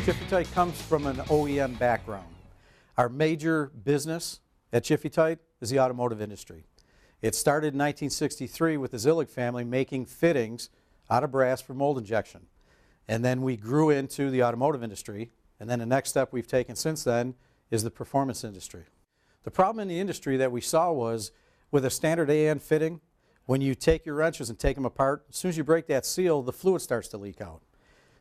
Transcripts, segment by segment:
Jiffy-Tite comes from an OEM background. Our major business at Jiffy-Tite is the automotive industry. It started in 1963 with the Zillig family making fittings out of brass for mold injection. And then we grew into the automotive industry, and then the next step we've taken since then is the performance industry. The problem in the industry that we saw was with a standard AN fitting, when you take your wrenches and take them apart, as soon as you break that seal, the fluid starts to leak out.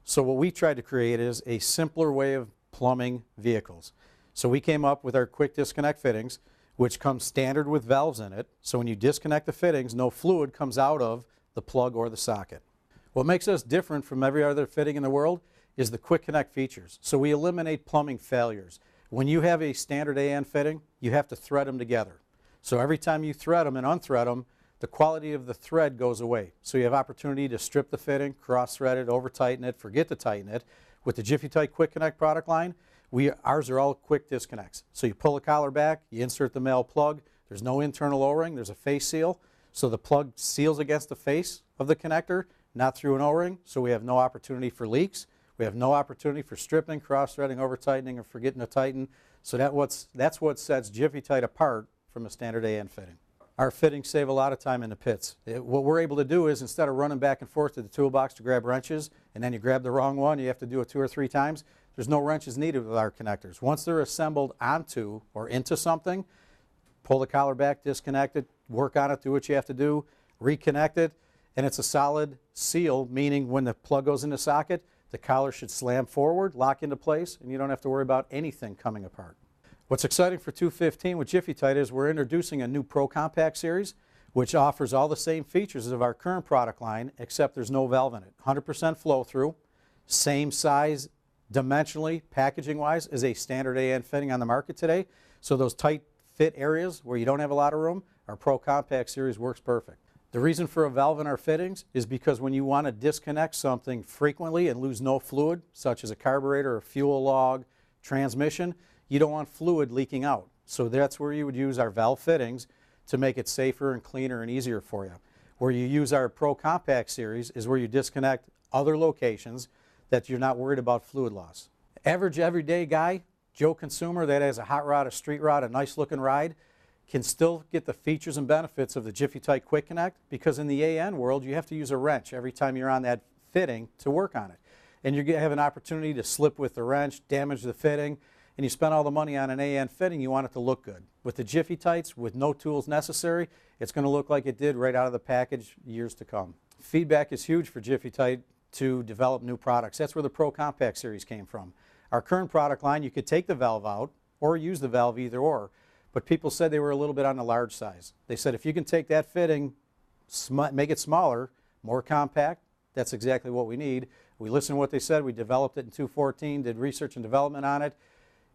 So what we tried to create is a simpler way of plumbing vehicles. So we came up with our quick disconnect fittings, which come standard with valves in it. So when you disconnect the fittings, no fluid comes out of the plug or the socket. What makes us different from every other fitting in the world is the quick connect features. So we eliminate plumbing failures. When you have a standard AN fitting, you have to thread them together. So every time you thread them and unthread them, the quality of the thread goes away. So you have opportunity to strip the fitting, cross-thread it, over-tighten it, forget to tighten it. With the Jiffy-Tite Quick Connect product line, ours are all quick disconnects. So you pull the collar back, you insert the male plug, there's no internal O-ring, there's a face seal. So the plug seals against the face of the connector, not through an O-ring, so we have no opportunity for leaks. We have no opportunity for stripping, cross-threading, over-tightening, or forgetting to tighten. So that's what sets Jiffy-Tite apart from a standard AN fitting. Our fittings save a lot of time in the pits. What we're able to do is, instead of running back and forth to the toolbox to grab wrenches, and then you grab the wrong one, you have to do it 2 or 3 times, there's no wrenches needed with our connectors. Once they're assembled onto or into something, pull the collar back, disconnect it, work on it, do what you have to do, reconnect it, and it's a solid seal, meaning when the plug goes in the socket, the collar should slam forward, lock into place, and you don't have to worry about anything coming apart. What's exciting for 215 with Jiffy-Tite is we're introducing a new Pro Compact series, which offers all the same features of our current product line, except there's no valve in it. 100% flow through, same size dimensionally, packaging-wise, as a standard AN fitting on the market today. So those tight fit areas where you don't have a lot of room, our Pro Compact series works perfect. The reason for a valve in our fittings is because when you want to disconnect something frequently and lose no fluid, such as a carburetor, a fuel log, transmission, you don't want fluid leaking out. So that's where you would use our valve fittings to make it safer and cleaner and easier for you. Where you use our Pro Compact series is where you disconnect other locations that you're not worried about fluid loss. Average everyday guy, Joe consumer that has a hot rod, a street rod, a nice looking ride, can still get the features and benefits of the Jiffy-Tite Quick Connect, because in the AN world you have to use a wrench every time you're on that fitting to work on it. And you have an opportunity to slip with the wrench, damage the fitting, and you spend all the money on an AN fitting, you want it to look good. With the Jiffy-Tites, with no tools necessary, it's going to look like it did right out of the package years to come. Feedback is huge for Jiffy-Tite to develop new products. That's where the Pro Compact series came from. Our current product line, you could take the valve out or use the valve either or, but people said they were a little bit on the large size. They said if you can take that fitting, make it smaller, more compact, that's exactly what we need. We listened to what they said, we developed it in 214, did research and development on it,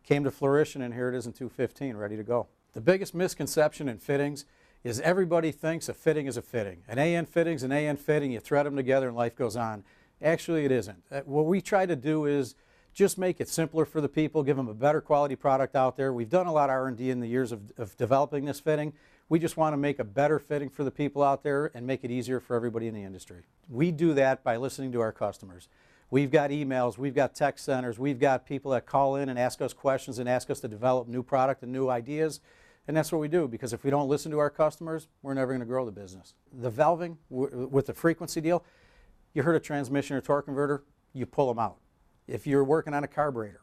came to fruition, and here it is in 215, ready to go. The biggest misconception in fittings is everybody thinks a fitting is a fitting. An AN fitting's an AN fitting, you thread them together and life goes on. Actually, it isn't. What we try to do is just make it simpler for the people, give them a better quality product out there. We've done a lot of R&D in the years of developing this fitting. We just want to make a better fitting for the people out there and make it easier for everybody in the industry. We do that by listening to our customers. We've got emails, we've got tech centers, we've got people that call in and ask us questions and ask us to develop new product and new ideas. And that's what we do, because if we don't listen to our customers, we're never going to grow the business. The valving with the frequency deal, you heard a transmission or torque converter, you pull them out. If you're working on a carburetor,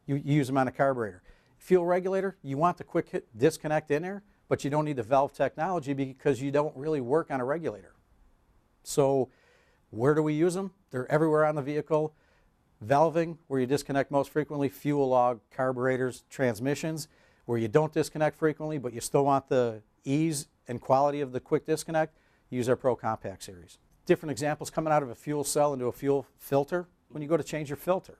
you use them on a carburetor. Fuel regulator, you want the quick hit disconnect in there, but you don't need the valve technology because you don't really work on a regulator. So where do we use them? They're everywhere on the vehicle. Valving, where you disconnect most frequently, fuel log, carburetors, transmissions, where you don't disconnect frequently, but you still want the ease and quality of the quick disconnect, use our Pro Compact series. Different examples coming out of a fuel cell into a fuel filter. When you go to change your filter,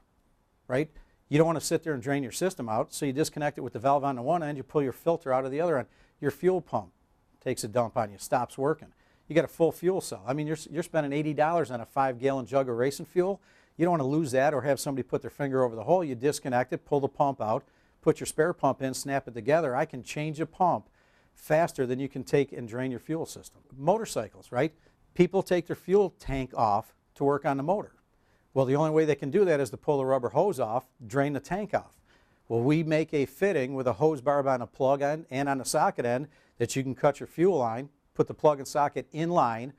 right? You don't want to sit there and drain your system out, so you disconnect it with the valve on the one end, you pull your filter out of the other end. Your fuel pump takes a dump on you, stops working. You got a full fuel cell. I mean, you're spending $80 on a 5-gallon jug of racing fuel. You don't want to lose that or have somebody put their finger over the hole. You disconnect it, pull the pump out, put your spare pump in, snap it together. I can change a pump faster than you can take and drain your fuel system. Motorcycles, right? People take their fuel tank off to work on the motor. Well, the only way they can do that is to pull the rubber hose off, drain the tank off. Well, we make a fitting with a hose barb on a plug end and on the socket end that you can cut your fuel line, put the plug and socket in line,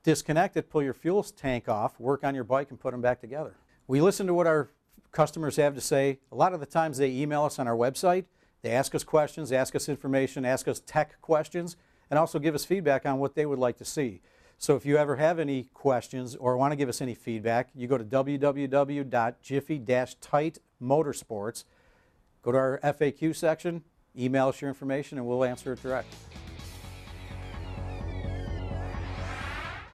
disconnect it, pull your fuel tank off, work on your bike and put them back together. We listen to what our customers have to say. A lot of the times they email us on our website. They ask us questions, ask us information, ask us tech questions, and also give us feedback on what they would like to see. So if you ever have any questions or want to give us any feedback, you go to www.Jiffy-Tite Motorsports, go to our FAQ section, email us your information, and we'll answer it direct.